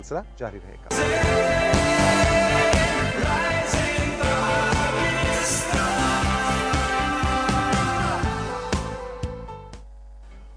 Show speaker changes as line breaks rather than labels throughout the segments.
सिलसिला जारी रहेगा।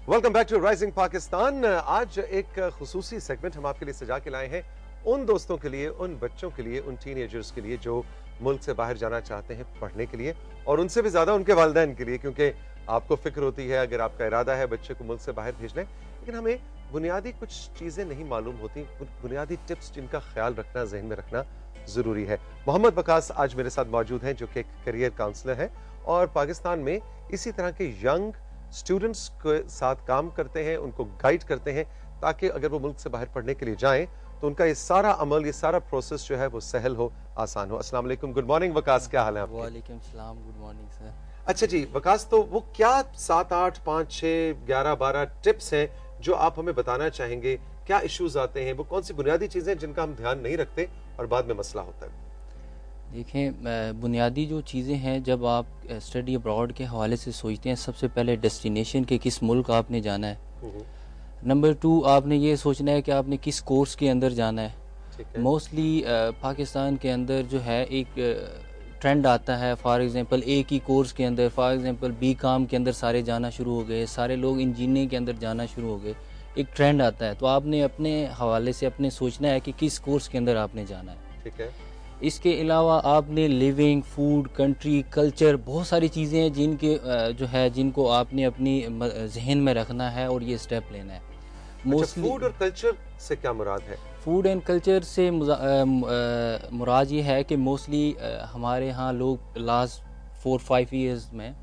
Welcome back to Rising Pakistan. आज एक खुसूसी सेगमेंट हम आपके लिए सजा के लाए हैं उन दोस्तों के लिए, उन बच्चों के लिए, उन टीनेजर्स के लिए जो मुल्क से बाहर जाना चाहते हैं पढ़ने के लिए, और उनसे भी ज्यादा उनके वालिदैन के लिए, क्योंकि आपको फिक्र होती है अगर आपका इरादा है बच्चे को मुल्क से बाहर भेजने, लेकिन हमें बुनियादी कुछ चीजें नहीं मालूम होती, बुनियादी टिप्स जिनका ख्याल रखना, जहन में रखना जरूरी है। मोहम्मद वकास आज मेरे साथ मौजूद हैं, जो कि एक करियर काउंसलर हैं और पाकिस्तान में इसी तरह के यंग स्टूडेंट्स के साथ काम करते हैं, उनको गाइड करते हैं ताकि अगर वो मुल्क से बाहर पढ़ने के लिए जाएं तो उनका ये सारा अमल, ये सारा प्रोसेस जो है वो सहल हो, आसान हो। अस्सलाम वालेकुम, गुड मॉर्निंग वकास, क्या हाल है आपके?
वालेकुम सलाम, गुड मॉर्निंग सर।
अच्छा जी वकास, तो वो क्या 7, 8, 5, 6, 11, 12 टिप्स हैं जो आप हमें बताना चाहेंगे? क्या इश्यूज आते हैं, वो कौन सी बुनियादी चीजें जिनका हम ध्यान नहीं रखते और बाद में मसला होता है?
देखें, बुनियादी जो चीज़ें हैं, जब आप स्टडी अब्रॉड के हवाले से सोचते हैं, सबसे पहले डेस्टिनेशन के किस मुल्क आपने जाना है। नंबर 2, आपने ये सोचना है कि आपने किस कोर्स के अंदर जाना है। मोस्टली पाकिस्तान के अंदर जो है एक ट्रेंड आता है, फॉर एग्जांपल एक ही कोर्स के अंदर, फॉर एग्जांपल बीकॉम के अंदर सारे जाना शुरू हो गए, सारे लोग इंजीनियरिंग के अंदर जाना शुरू हो गए, एक ट्रेंड आता है। तो आपने अपने हवाले से अपने सोचना है कि किस कोर्स के अंदर आपने जाना है।
ठीक है।
इसके अलावा आपने लिविंग, फूड, कंट्री, कल्चर, बहुत सारी चीज़ें हैं जिनके जो है जिनको आपने अपनी जहन में रखना है और ये स्टेप लेना है।
मोस्टली फूड और कल्चर से क्या मुराद है?
फूड एंड कल्चर से मुराद ये है कि मोस्टली हमारे यहाँ लोग लास्ट 4-5 ईयर्स में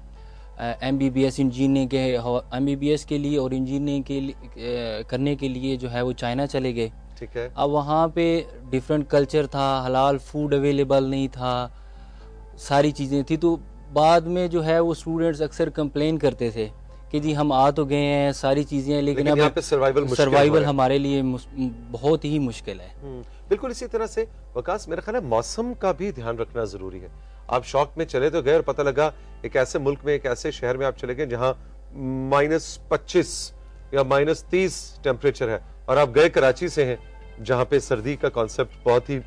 MBBS इंजीनियरिंग के MBBS के लिए और इंजीनियरिंग के लिए करने के लिए जो है वो चाइना चले गए।
ठीक है।
अब वहाँ पे डिफरेंट कल्चर था, हलाल फूड अवेलेबल नहीं था, सारी चीज़ें थी। तो बाद में जो है वो स्टूडेंट्स अक्सर कंप्लेन करते थे कि जी हम आ तो गए हैं, सारी चीज़ें, लेकिन अब
यहाँ पे
सर्वाइवल हमारे लिए बहुत ही मुश्किल है।
बिल्कुल इसी तरह से वकास, मेरा ख्याल है मौसम का भी ध्यान रखना जरूरी है। आप शौक में चले तो गए और पता लगा एक ऐसे मुल्क में, एक ऐसे शहर में आप चले गए जहाँ -25 या -30 टेम्परेचर है, और आप गए कराची से हैं जहाँ पे सर्दी का कॉन्सेप्ट बहुत ही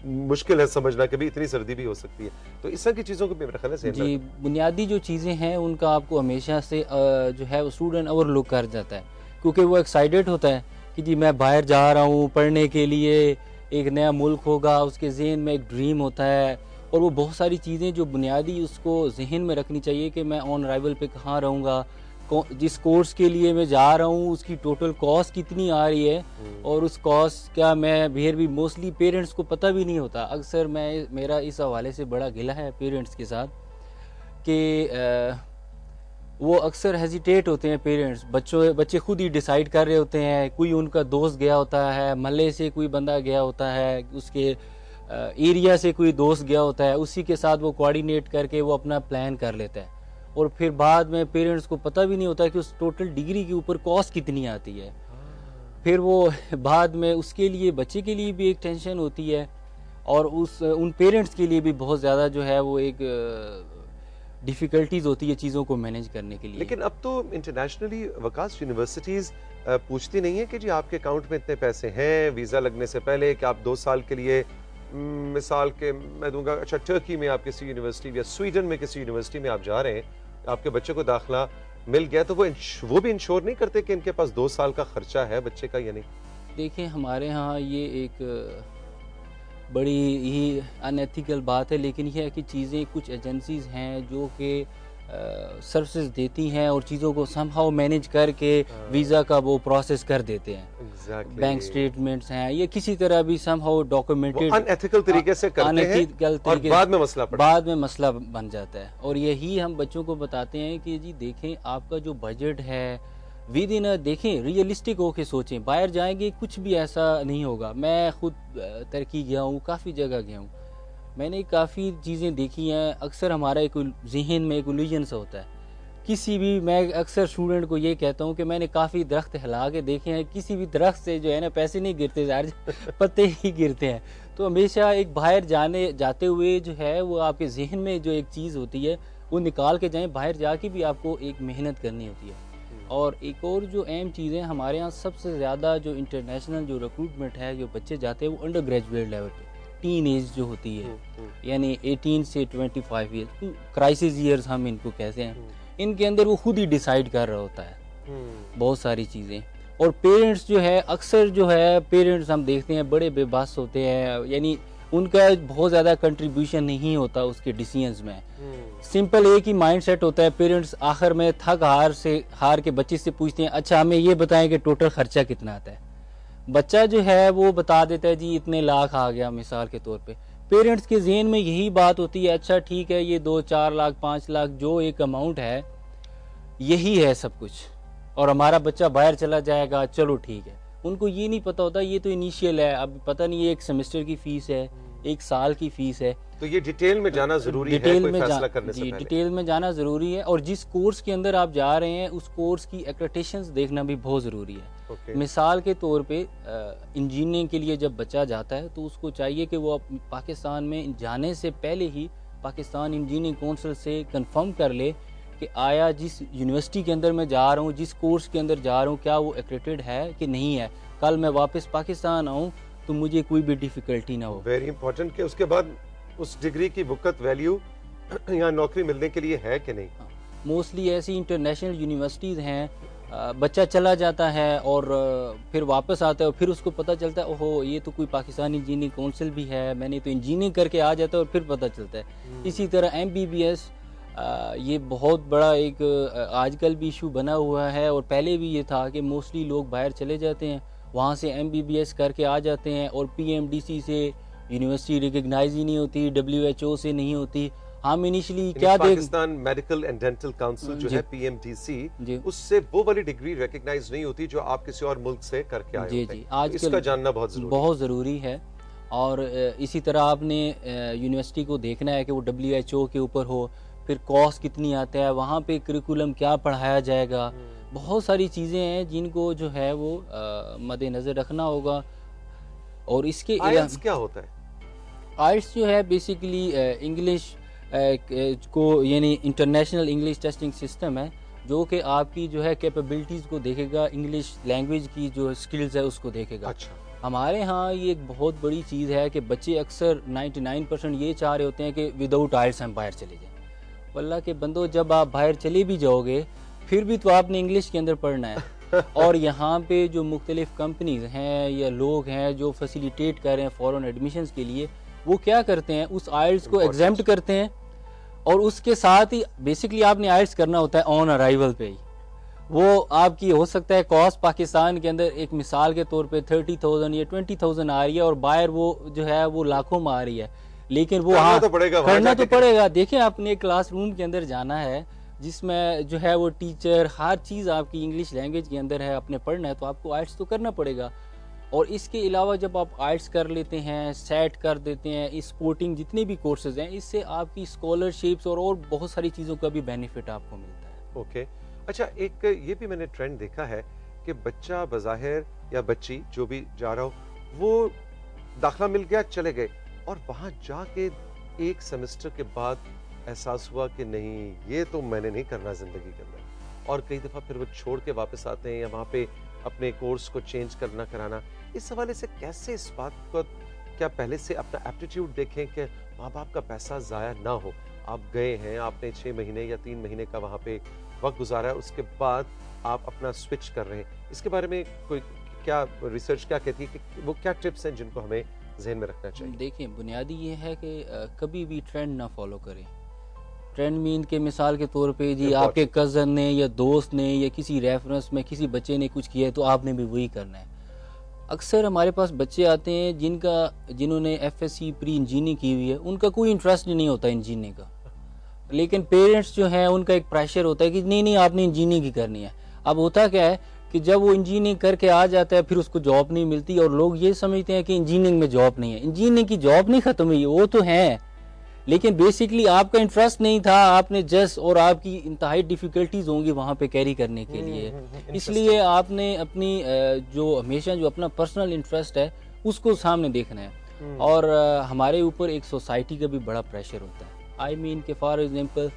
मुश्किल है समझना कि भी इतनी सर्दी भी हो सकती है। तो इस तरह की चीज़ों को भी मेरा ख्याल है
जी, बुनियादी जो चीज़ें हैं उनका आपको हमेशा से जो है स्टूडेंट ओवरलुक कर जाता है, क्योंकि वो एक्साइटेड होता है कि जी मैं बाहर जा रहा हूँ पढ़ने के लिए, एक नया मुल्क होगा, उसके जहन में एक ड्रीम होता है, और वो बहुत सारी चीज़ें जो बुनियादी उसको जहन में रखनी चाहिए कि मैं ऑन अराइवल पे कहाँ रहूँगा, जिस कोर्स के लिए मैं जा रहा हूँ उसकी टोटल कॉस्ट कितनी आ रही है, और उस कॉस्ट का मैं फिर भी मोस्टली पेरेंट्स को पता भी नहीं होता। अक्सर मेरा इस हवाले से बड़ा गिला है पेरेंट्स के साथ कि वो अक्सर हेजिटेट होते हैं पेरेंट्स, बच्चे खुद ही डिसाइड कर रहे होते हैं, कोई उनका दोस्त गया होता है, महल्ले से कोई बंदा गया होता है, उसके एरिया से कोई दोस्त गया होता है, उसी के साथ वो कोऑर्डिनेट करके वो अपना प्लान कर लेता है, और फिर बाद में पेरेंट्स को पता भी नहीं होता कि उस टोटल डिग्री के ऊपर कॉस्ट कितनी आती है। फिर वो बाद में उसके लिए बच्चे के लिए भी एक टेंशन होती है, और उन पेरेंट्स के लिए भी बहुत ज़्यादा जो है वो एक डिफ़िकल्टीज होती है चीज़ों को मैनेज करने के लिए।
लेकिन अब तो इंटरनेशनली वकास यूनिवर्सिटीज़ पूछती नहीं है कि जी आपके अकाउंट में इतने पैसे हैं वीज़ा लगने से पहले कि आप 2 साल के लिए, मिसाल के मैं दूंगा, अच्छा टर्की में आप किसी यूनिवर्सिटी या स्वीडन में किसी यूनिवर्सिटी में आप जा रहे हैं, आपके बच्चे को दाखिला मिल गया, तो वो भी इंश्योर नहीं करते कि इनके पास 2 साल का खर्चा है बच्चे का या नहीं?
देखिए, हमारे यहाँ ये एक बड़ी ही अनएथिकल बात है, लेकिन यह है कि चीज़ें, कुछ एजेंसीज़ हैं जो कि सर्विसेज देती हैं और चीज़ों को समहाउ मैनेज करके वीज़ा का वो प्रोसेस कर देते हैं। बैंक स्टेटमेंट्स हैं, ये किसी तरह भी समहाउ डॉक्यूमेंटेड
अनएथिकल तरीके से करते हैं और बाद में मसला
बन जाता है। और यही हम बच्चों को बताते हैं कि जी देखें, आपका जो बजट है विद इन देखें, रियलिस्टिक होके सोचें, बाहर जाएंगे कुछ भी ऐसा नहीं होगा। मैं खुद टर्की गया हूँ, काफ़ी जगह गया हूँ, मैंने काफ़ी चीज़ें देखी हैं। अक्सर हमारा एक जहन में एक इल्यूजन सा होता है किसी भी, मैं अक्सर स्टूडेंट को ये कहता हूँ कि मैंने काफ़ी दरख्त हिला के देखे हैं, किसी भी दरख्त से जो है ना पैसे नहीं गिरते, पत्ते ही गिरते हैं। तो हमेशा एक बाहर जाते हुए जो है वो आपके जहन में जो एक चीज़ होती है वो निकाल के जाएं, बाहर जाके भी आपको एक मेहनत करनी होती है। और एक और जो अहम चीज़ है, हमारे यहाँ सबसे ज़्यादा जो इंटरनेशनल जो रिक्रूटमेंट है, जो बच्चे जाते हैं वो अंडर ग्रेजुएट लेवल पे, टीन एज जो होती है, यानी 18 से 25 ईयर्स, क्राइसिस ईयर्स हम इनको कहते हैं। इनके अंदर वो खुद ही डिसाइड कर रहा होता है बहुत सारी चीज़ें। और पेरेंट्स जो है, अक्सर जो है पेरेंट्स हम देखते हैं बड़े बेबस होते हैं, यानी उनका बहुत ज़्यादा कंट्रीब्यूशन नहीं होता उसके डिसीजंस में। सिंपल एक ही माइंड सेट होता है। पेरेंट्स आखिर में थक हार के बच्चे से पूछते हैं, अच्छा हमें ये बताएं कि टोटल खर्चा कितना आता है। बच्चा जो है वो बता देता है जी इतने लाख आ गया मिसाल के तौर पे। पेरेंट्स के जहन में यही बात होती है, अच्छा ठीक है ये 2-4 लाख 5 लाख जो एक अमाउंट है यही है सब कुछ, और हमारा बच्चा बाहर चला जाएगा, चलो ठीक है। उनको ये नहीं पता होता ये तो इनिशियल है, अब पता नहीं ये एक सेमेस्टर की फीस है, एक साल की फीस है।
तो ये डिटेल में जाना जरूरी है कोई फैसला करने से पहले।
डिटेल में जाना जरूरी है, और जिस कोर्स के अंदर आप जा रहे हैं उस कोर्स की एक्रेडिटेशंस देखना भी बहुत जरूरी है। मिसाल के तौर पे इंजीनियरिंग के लिए जब बच्चा जाता है तो उसको चाहिए कि वो पाकिस्तान में जाने से पहले ही पाकिस्तान इंजीनियरिंग काउंसिल से कंफर्म कर ले कि आया जिस यूनिवर्सिटी के अंदर मैं जा रहा हूँ, जिस कोर्स के अंदर जा रहा हूँ, क्या वो एक्रेडिटेड है कि नहीं है। कल मैं वापस पाकिस्तान आऊँ तो मुझे कोई भी डिफिकल्टी ना हो।
वेरी इंपॉर्टेंट कि उसके बाद उस डिग्री की वक़्त वैल्यू यहाँ नौकरी मिलने के लिए है कि नहीं।
मोस्टली ऐसी इंटरनेशनल यूनिवर्सिटीज़ हैं, बच्चा चला जाता है और फिर वापस आता है और फिर उसको पता चलता है ओहो ये तो कोई पाकिस्तानी इंजीनियरिंग काउंसिल भी है, मैंने तो इंजीनियरिंग करके आ जाता है और फिर पता चलता है। इसी तरह MBBS ये बहुत बड़ा एक आजकल भी इशू बना हुआ है, और पहले भी ये था कि मोस्टली लोग बाहर चले जाते हैं, वहाँ से MBBS करके आ जाते हैं और PMDC से यूनिवर्सिटी रिकग्नाइज ही नहीं होती, WHO से नहीं होती। हम इनिशियली क्या
Pakistan medical and dental council जो है PMDC, उससे वो वाली डिग्री रिकग्नाइज नहीं होती जो आप किसी और मुल्क से करके आए होते हैं। आज इसका जानना बहुत जरूरी
है। और इसी तरह आपने यूनिवर्सिटी को देखना है कि वो WHO के ऊपर हो, फिर कॉस्ट कितनी आता है, वहाँ पे करिकुलम क्या पढ़ाया जाएगा, बहुत सारी चीज़ें हैं जिनको जो है वो मद्देनज़र रखना होगा। और इसके
आइल्स क्या होता है?
आइल्स जो है बेसिकली इंग्लिश को यानी इंटरनेशनल इंग्लिश टेस्टिंग सिस्टम है, जो कि आपकी जो है कैपेबिलिटीज़ को देखेगा, इंग्लिश लैंग्वेज की जो स्किल्स है उसको देखेगा।
अच्छा।
हमारे यहाँ ये एक बहुत बड़ी चीज़ है कि बच्चे अक्सर 99% ये चाह रहे होते हैं कि विदाउट आइल्स हम बाहर चले जाएं। वल्लाह के बंदो, जब आप बाहर चले भी जाओगे फिर भी तो आपने इंग्लिश के अंदर पढ़ना है। और यहाँ पे जो मुख्तलिफ कंपनीज हैं या लोग हैं जो फैसिलिटेट कर रहे हैं फॉरेन एडमिशन्स के लिए, वो क्या करते हैं उस आइल्स को एग्जाम्प्ट करते हैं, और उसके साथ ही बेसिकली आपने आइल्स करना होता है ऑन अराइवल पे ही। वो आपकी हो सकता है कॉस्ट पाकिस्तान के अंदर एक मिसाल के तौर पे 30,000 या 20,000 आ रही है, और बाहर वो जो है वो लाखों में आ रही है, लेकिन वो करना तो पड़ेगा। देखिए आपने क्लासरूम के अंदर जाना है जिसमें जो है वो टीचर हर चीज़ आपकी इंग्लिश लैंग्वेज के अंदर है, आपने पढ़ना है तो आपको आइल्स तो करना पड़ेगा। और इसके अलावा जब आप आइल्स कर लेते हैं, सेट कर देते हैं, इस स्पोर्टिंग जितने भी कोर्सेज हैं, इससे आपकी स्कॉलरशिप्स और बहुत सारी चीज़ों का भी बेनिफिट आपको मिलता है।
ओके। अच्छा, एक ये भी मैंने ट्रेंड देखा है कि बच्चा बज़ाहिर या बच्ची जो भी जा रहा हो, वो दाखिला मिल गया चले गए, और वहाँ जाके एक सेमेस्टर के बाद एहसास हुआ कि नहीं ये तो मैंने नहीं करना जिंदगी के अंदर, और कई दफ़ा फिर वो छोड़ के वापस आते हैं या वहाँ पे अपने कोर्स को चेंज करना कराना। इस हवाले से कैसे इस बात को, क्या पहले से अपना एप्टीट्यूड देखें कि माँ बाप का पैसा ज़ाया ना हो, आप गए हैं, आपने 6 महीने या 3 महीने का वहाँ पे वक्त गुजारा है, उसके बाद आप अपना स्विच कर रहे हैं, इसके बारे में कोई क्या रिसर्च क्या कहती है कि वो क्या टिप्स हैं जिनको हमें जहन में रखना चाहिए?
देखिए बुनियादी ये है कि कभी भी ट्रेंड ना फॉलो करें। ट्रेंड मीन के मिसाल के तौर पे जी आपके कज़न ने या दोस्त ने या किसी रेफरेंस में किसी बच्चे ने कुछ किया है तो आपने भी वही करना है। अक्सर हमारे पास बच्चे आते हैं जिन्होंने FSC प्री इंजीनियरिंग की हुई है, उनका कोई इंटरेस्ट नहीं होता इंजीनियरिंग का, लेकिन पेरेंट्स जो हैं उनका एक प्रेशर होता है कि नहीं आपने इंजीनियरिंग ही करनी है। अब होता क्या है कि जब वो इंजीनियरिंग करके आ जाता है फिर उसको जॉब नहीं मिलती, और लोग ये समझते हैं कि इंजीनियरिंग में जॉब नहीं है। इंजीनियरिंग की जॉब नहीं खत्म हुई, वो तो है, लेकिन बेसिकली आपका इंटरेस्ट नहीं था, आपने जस्ट, और आपकी इंतहाई डिफिकल्टीज होंगी वहाँ पे कैरी करने के लिए, इसलिए आपने अपनी जो हमेशा जो अपना पर्सनल इंटरेस्ट है उसको सामने देखना है। और हमारे ऊपर एक सोसाइटी का भी बड़ा प्रेशर होता है। आई मीन के फॉर एग्जांपल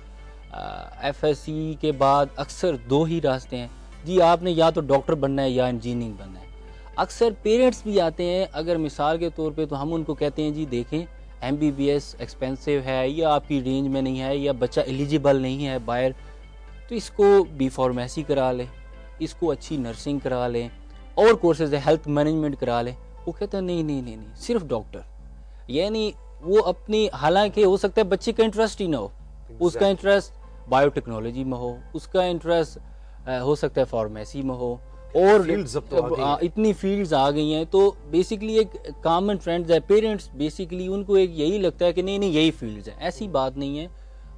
FSC के बाद अक्सर 2 ही रास्ते हैं, जी आपने या तो डॉक्टर बनना है या इंजीनियर बनना है। अक्सर पेरेंट्स भी आते हैं, अगर मिसाल के तौर पे तो हम उनको कहते हैं जी देखें MBBS एक्सपेंसिव है या आपकी रेंज में नहीं है या बच्चा एलिजिबल नहीं है बाहर, तो इसको बी फार्मेसी करा लें, इसको अच्छी नर्सिंग करा लें और कोर्सेज है हेल्थ मैनेजमेंट करा लें। वो कहते हैं नहीं नहीं नहीं नहीं सिर्फ डॉक्टर, यानी वो अपनी, हालांकि हो सकता है बच्चे का इंटरेस्ट ही ना हो, उसका इंटरेस्ट बायोटेक्नोलॉजी में हो, उसका इंटरेस्ट हो सकता है फार्मेसी में हो, और इतनी फील्ड्स आ गई हैं। तो बेसिकली एक कॉमन ट्रेंड है, पेरेंट्स बेसिकली उनको एक यही लगता है कि नहीं नहीं यही फील्ड्स हैं। ऐसी बात नहीं है,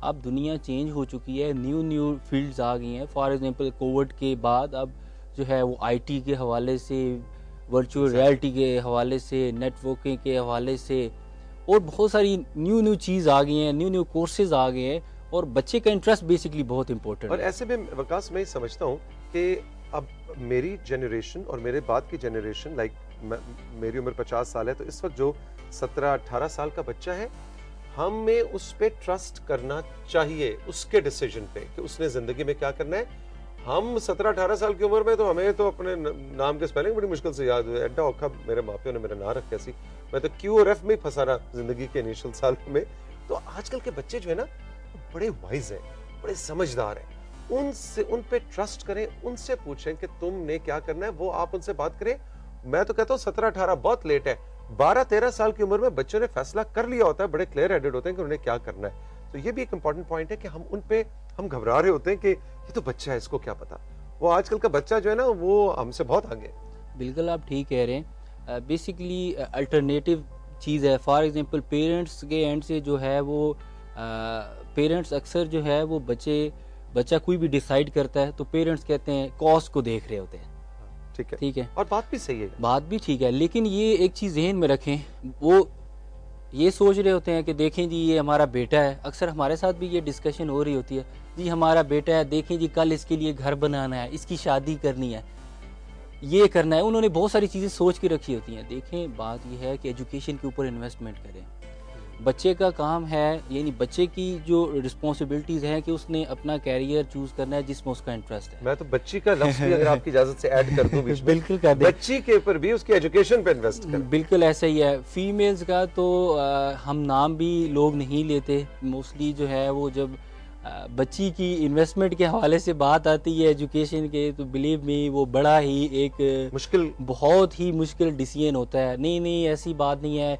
अब दुनिया चेंज हो चुकी है, न्यू फील्ड्स आ गई हैं। फॉर एग्जांपल कोविड के बाद अब जो है वो IT के हवाले से, वर्चुअल रियलिटी के हवाले से, नेटवर्किंग के हवाले से और बहुत सारी न्यू चीज़ आ गई हैं, न्यू कोर्सेज आ गए हैं और बच्चे का इंटरेस्ट बेसिकली बहुत इंपॉर्टेंट है।
और ऐसे में वकास मैं समझता हूँ कि अब मेरी जनरेशन और मेरे बाद की जनरेशन, लाइक मेरी उम्र 50 साल है, तो इस वक्त जो 17-18 साल का बच्चा है, हमें उस पे ट्रस्ट करना चाहिए, उसके डिसीजन पे कि उसने जिंदगी में क्या करना है। हम 17-18 साल की उम्र में तो हमें तो अपने नाम के स्पेलिंग बड़ी मुश्किल से याद हुए। एड्डा औखा मेरे मापियों ने मेरा नाम रखा सी, मैं तो Q और F में फंसा रहा जिंदगी के इनिशियल सालों में। तो आजकल के बच्चे जो है ना बड़े वाइज हैं, बड़े समझदार हैं, उनसे, उन पे ट्रस्ट करें, उनसे पूछें कि तुमने क्या करना है, वो आप उनसे बात करें। मैं तो कहता हूँ 17-18 बहुत लेट है, 12-13 साल की उम्र में बच्चों ने फैसला कर लिया होता है, बड़े क्लियर हेडेड होते हैं कि उन्हें क्या करना है। तो ये भी एक इंपॉर्टेंट पॉइंट है कि हम उन पे हम घबरा रहे होते हैं कि ये तो बच्चा है, इसको क्या पता। वो आजकल का बच्चा जो है ना वो हमसे बहुत आगे।
बिल्कुल आप ठीक कह रहे हैं। बेसिकली अल्टरनेटिव चीज़ है। फॉर एग्जांपल पेरेंट्स के एंड से जो है वो पेरेंट्स अक्सर जो है वो बच्चा कोई भी डिसाइड करता है तो पेरेंट्स कहते हैं कॉस्ट को देख रहे होते हैं। ठीक है,
और बात भी सही है,
बात भी ठीक है, लेकिन ये एक चीज़ ज़हन में रखें, वो ये सोच रहे होते हैं कि देखें जी ये हमारा बेटा है। अक्सर हमारे साथ भी ये डिस्कशन हो रही होती है, जी हमारा बेटा है, देखें जी कल इसके लिए घर बनाना है, इसकी शादी करनी है, ये करना है। उन्होंने बहुत सारी चीज़ें सोच के रखी होती हैं। देखें बात यह है कि एजुकेशन के ऊपर इन्वेस्टमेंट करें। बच्चे का काम है, यानी बच्चे की जो रिस्पॉन्सिबिलिटीज़ हैं कि उसने अपना कैरियर चूज करना है जिसमें उसका इंटरेस्ट है।
मैं तो बच्ची का लफ्ज़ भी अगर आपकी इजाज़त से ऐड कर दूं बीच में,
बिल्कुल कर दें,
बच्ची के ऊपर भी उसकी एजुकेशन पे इन्वेस्ट करें।
बिल्कुल ऐसा ही है। फीमेल्स का तो हम नाम भी लोग नहीं लेते मोस्टली, जो है वो जब बच्ची की इन्वेस्टमेंट के हवाले से बात आती है एजुकेशन के, तो बिलीव मी वो बड़ा ही एक मुश्किल, बहुत ही मुश्किल डिसीजन होता है। नहीं ऐसी बात नहीं है।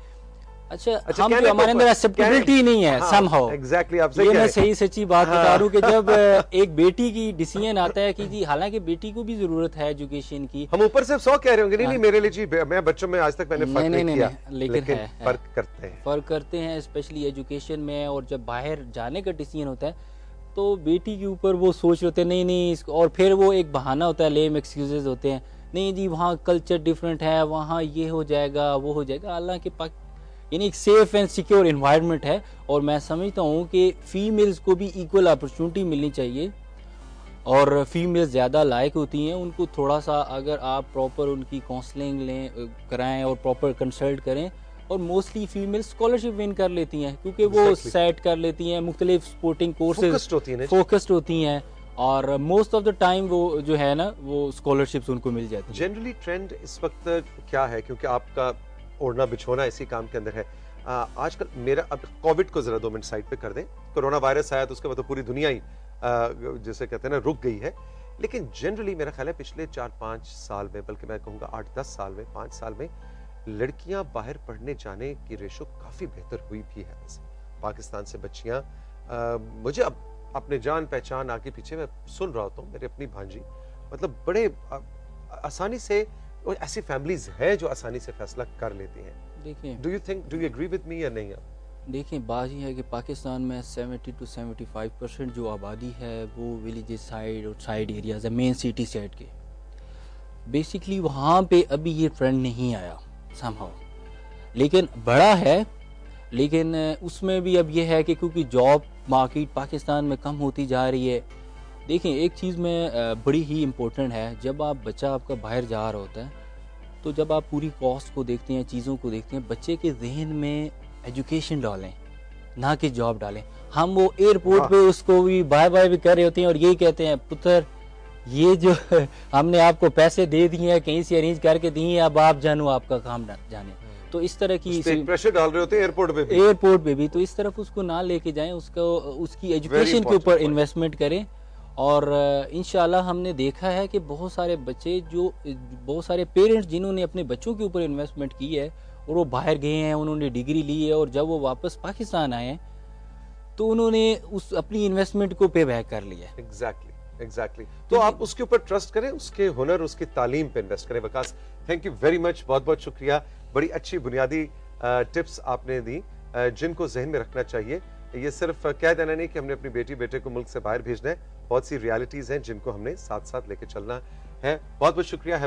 अच्छा हम जो हमारे अंदर एक्सेप्टेबिलिटी नहीं है समहाउ,
एग्जैक्टली आप
ये मैं सही सच्ची बात बता रहा हूँ कि जब एक बेटी की डिसीजन आता है कि जी हालांकि बेटी को भी जरूरत है एजुकेशन की,
हम ऊपर से 100 कह रहे होंगे, नहीं मेरे लिए जी मैं बच्चों में आज तक मैंने फर्क नहीं किया,
लेकिन
फर्क करते
हैं स्पेशली एजुकेशन में। और जब बाहर जाने का डिसीजन होता है तो बेटी के ऊपर वो सोच रहे होते हैं नहीं, और फिर वो एक बहाना होता है, लेम एक्सक्यूजेस होते हैं, नहीं जी वहाँ कल्चर डिफरेंट है, वहाँ ये हो जाएगा वो हो जाएगा। हालांकि यानी एक सेफ एंड सिक्योर एनवायरनमेंट है और मैं समझता हूँ कि फीमेल्स को भी इक्वल अपॉर्चुनिटी मिलनी चाहिए और फीमेल्स ज़्यादा लायक होती हैं। उनको थोड़ा सा अगर आप प्रॉपर उनकी काउंसलिंग लें कराएं और प्रॉपर कंसल्ट करें, और मोस्टली फीमेल स्कॉलरशिप विन कर लेती हैं क्योंकि वो सेट कर लेती हैं, मुख्तलिफ स्पोर्टिंग कोर्सेज फोकस्ड होती हैं और मोस्ट ऑफ द टाइम वो जो है ना वो स्कॉलरशिप्स उनको मिल जाती है।
जनरली ट्रेंड इस वक्त क्या है, क्योंकि आपका ओढ़ना बिछोना इसी काम के अंदर है आजकल। मेरा अब कोविड को जरा 2 मिनट साइड पे कर दें, कोरोना वायरस आया तो उसके बाद तो पूरी दुनिया ही जैसे कहते हैं ना रुक गई है, लेकिन जनरली मेरा ख्याल है पिछले 4-5 साल में, बल्कि मैं कहूँगा 8-10 साल में, 5 साल में लड़कियां बाहर पढ़ने जाने की रेशो काफी बेहतर हुई भी है। पाकिस्तान से बच्चियां, मुझे अब अपने जान पहचान आगे पीछे मैं सुन रहा होता हूँ, मेरी अपनी भांजी मतलब बड़े आसानी से, और ऐसी फैमिलीज है जो आसानी से फैसला कर लेती हैं।
देखिए,
do you agree with me या नहीं? आप
देखिए बात यह है कि पाकिस्तान में 70 to 75% जो आबादी है वो विलेजेस साइड और साइड एरियाज है, मेन सिटी साइड के। बेसिकली वहाँ पे अभी ये ट्रेंड नहीं आया समहाउ, लेकिन बड़ा है। लेकिन उसमें भी अब ये है कि क्योंकि जॉब मार्केट पाकिस्तान में कम होती जा रही है। देखें एक चीज़ में बड़ी ही इम्पोर्टेंट है, जब आप बच्चा आपका बाहर जा रहा होता है तो जब आप पूरी कॉस्ट को देखते हैं, चीज़ों को देखते हैं, बच्चे के जहन में एजुकेशन डालें ना कि जॉब डालें। हम वो एयरपोर्ट पे उसको भी बाय बाय भी कर रहे होते हैं और यही कहते हैं पुत्र ये जो हमने आपको पैसे दे दिए हैं, कहीं से अरेंज करके दिए हैं, अब आप जानो, आपका काम ना जाने। तो इस तरह की
प्रेशर डाल रहे होते हैं
एयरपोर्ट पे भी, तो इस तरफ उसको ना लेके जाएं, उसको उसकी एजुकेशन के ऊपर इन्वेस्टमेंट करें। और इंशाल्लाह हमने देखा है कि बहुत सारे बच्चे बहुत सारे पेरेंट्स जिन्होंने अपने बच्चों के ऊपर इन्वेस्टमेंट की है और वो बाहर गए हैं, उन्होंने डिग्री ली है, और जब वो वापस पाकिस्तान आए हैं तो उन्होंने उस अपनी इन्वेस्टमेंट को पे बैक कर लिया।
एग्जैक्टली। तो आप उसके ऊपर ट्रस्ट करें, उसके हुनर, उसकी तालीम पे इन्वेस्ट करें। Waqas, thank you very much, बहुत बहुत शुक्रिया। बड़ी अच्छी बुनियादी टिप्स आपने दी जिनको जहन में रखना चाहिए। ये सिर्फ कह देना नहीं कि हमने अपनी बेटी बेटे को मुल्क से बाहर भेजना है, बहुत सी रियलिटीज हैं जिनको हमने साथ साथ लेके चलना है। बहुत बहुत शुक्रिया।